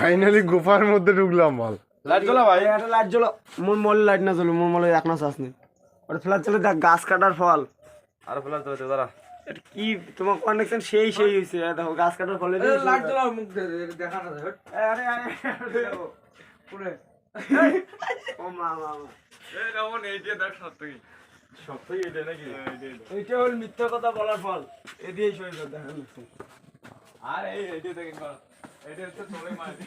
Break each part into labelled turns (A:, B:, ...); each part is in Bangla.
A: ফাইনালি গুফার মধ্যে ঢুকলাম বল।
B: লাইট জ্বলা ভাই,
C: একটা লাইট জ্বলো। মোর মলে লাইট না জ্বলো, মোর মলে এখনো চাষ নেই। ওটা ফ্ল্যাশ জ্বলে দেখ, গাছ কাটার ফল।
B: আর ফ্ল্যাশ জ্বলাতে দাঁড়া।
C: এটা কি তোমার কানেকশন সেই হইছে, দেখো গাছ কাটার ফলে
D: লাইট জ্বলাও, মুখ দেখা না যায়।
C: আরে পুরে ও মা মা
B: এই রামন এই যে দেখ সত্যি সত্যি এটা নাকি?
C: এইটা হল মিথ্যা কথা বলার ফল। এ দিয়েই সই করে দেখেন।
B: আর এই এটা দেখেন কর, এটা হচ্ছে চলে মারি।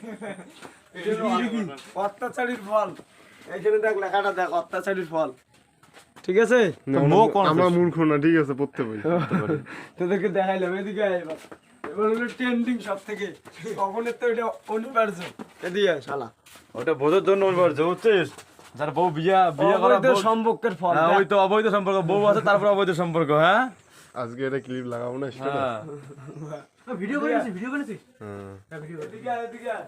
C: অত্যাচারীর ফল। এই জন্য দেখ লেখাটা দেখ, অত্যাচারীর ফল। ঠিক আছে,
A: আমার মূর্খ না, ঠিক আছে পড়তে পারি।
C: তোদেরকে দেখাইলাম। এদিকে আয় এবার। এবার হলো ট্রেন্ডিং সব থেকে। কখনের তো এটা অনিবার্য। এদিকে শালা,
B: ওটা বোঝার জন্য হচ্ছিস যার বউ বিয়া করা
C: অবৈধ সম্পর্কের ফল।
B: ওই তো অবৈধ সম্পর্ক, বউ আছে তারপর অবৈধ সম্পর্ক। হ্যাঁ
A: আজকে এটা ক্লিপ লাগাবো না স্টোরি।
D: ভিডিও বানাইছি, ভিডিও বানাইছি।
C: এদিকে আয়, এদিকে আয়।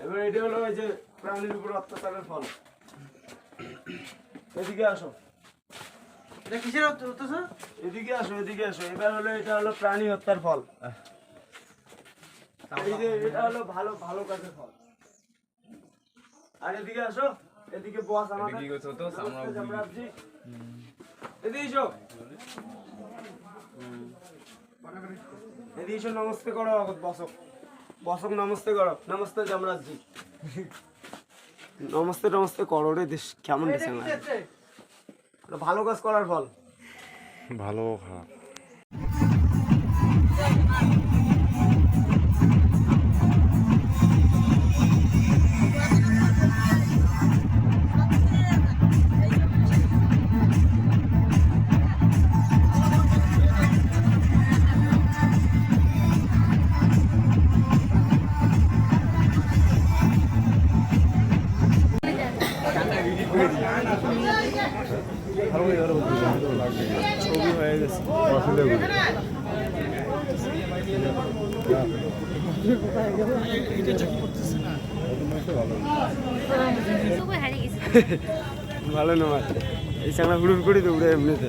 C: এবার এটা হলো এই যে প্রাণীর উপর অত্যাচারের ফল। এদিকে আসো,
D: এটা কিসের অত্যাচার?
C: এদিকে আসো, এদিকে আসো। এবার হলো এটা হলো প্রাণী হত্যার ফল। এই যে এটা হলো ভালো ভালো কাজের ফল। আর এদিকে আসো, এদিকে বস আমাদের
B: কি করছো তো সামনে
C: জামরাজি। এদিকে এসো, এদিকে এসো। নমস্তে করো বসক, বসক নমস্তে করো। নমস্তে জামরাজি। নমস্তে নমস্তে করো রে। দেশ কেমন দিছে না, এটা ভালো কাজ করার ফল।
A: ভালো খারাপ
C: ছবি হয়ে গেছে। ভালো না, এই চাংলা হুড়ুর করে তো উড়ে এমনিতে।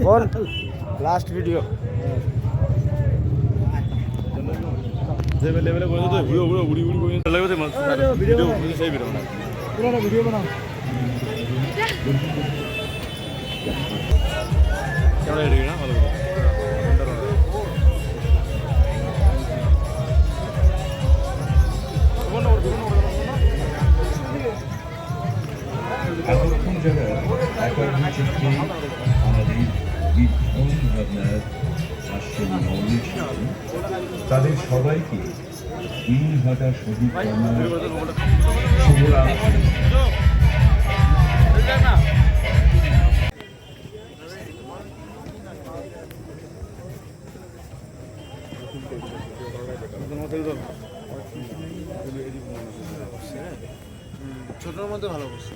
C: বল লাস্ট ভিডিও
B: যে লেভেলে করে তো ভিডিও পুরো উড়ি উড়ি করে লাগবে তো ভিডিও সেই ভিডিও না
D: পুরো ভিডিও বানাও।
B: ক্যামেরা রেডি না ভালো
E: এতক্ষণ যারা একাডেমি চুক্তি আমাদের বিজ্ঞান ভাবনার আসল মৌলিক শিল্পী, তাদের সবাইকে দিনহাটা শহীদ কর্মীর শুভরাত্রি।
C: ছোটর মধ্যে ভালো করছে।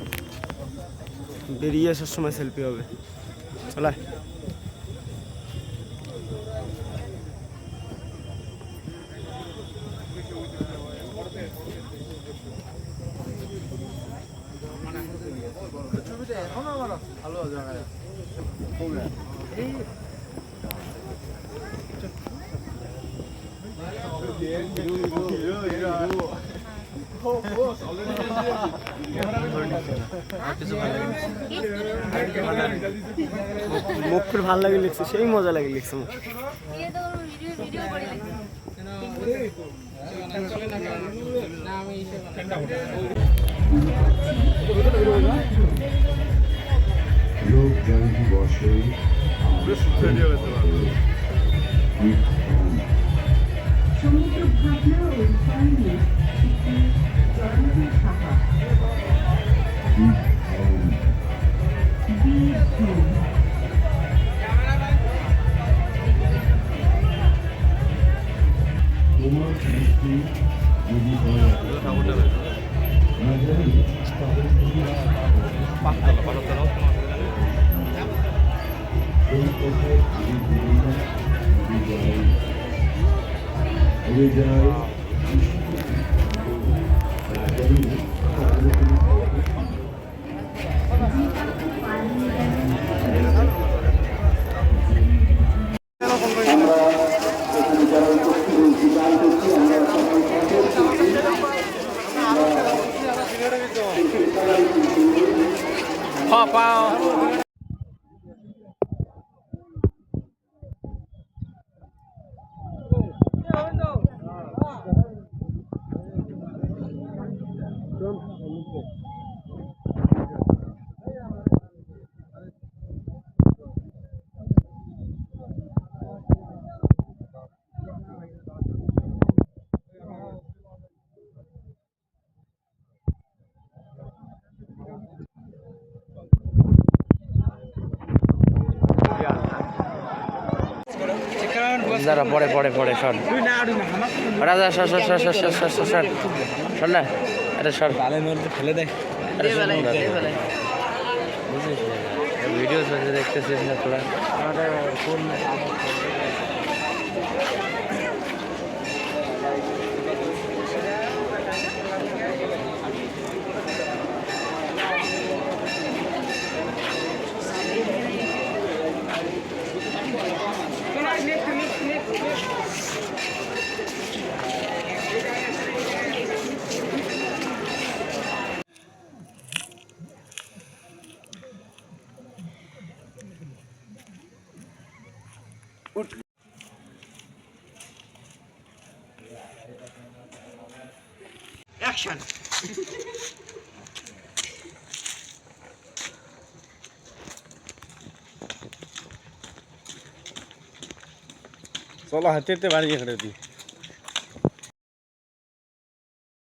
C: বেরিয়ে আসার সময় সেলফি হবে। চলায়
D: ছবিটা এখন আমার ভালো জায়গায়
C: মুখের ভাল লাগে লিখছে, সেই মজা লাগে লিখছে মুখ।
E: লোক জ্ঞান দিবসে
F: সমুদ্র ভাবনা ও
E: প্রতি যদি হয় না জানি এই কথায় আমি বলি না, উড়ে যায় জানি
F: যারা পরে পরে পরে সর রাজা সর সর সর সর সর সর সর সর সর না এটা সর ফেলে দেয় ভিডিও দেখতেছিস না তোরা
B: চলো হাতে বাড়ি এখানে দিই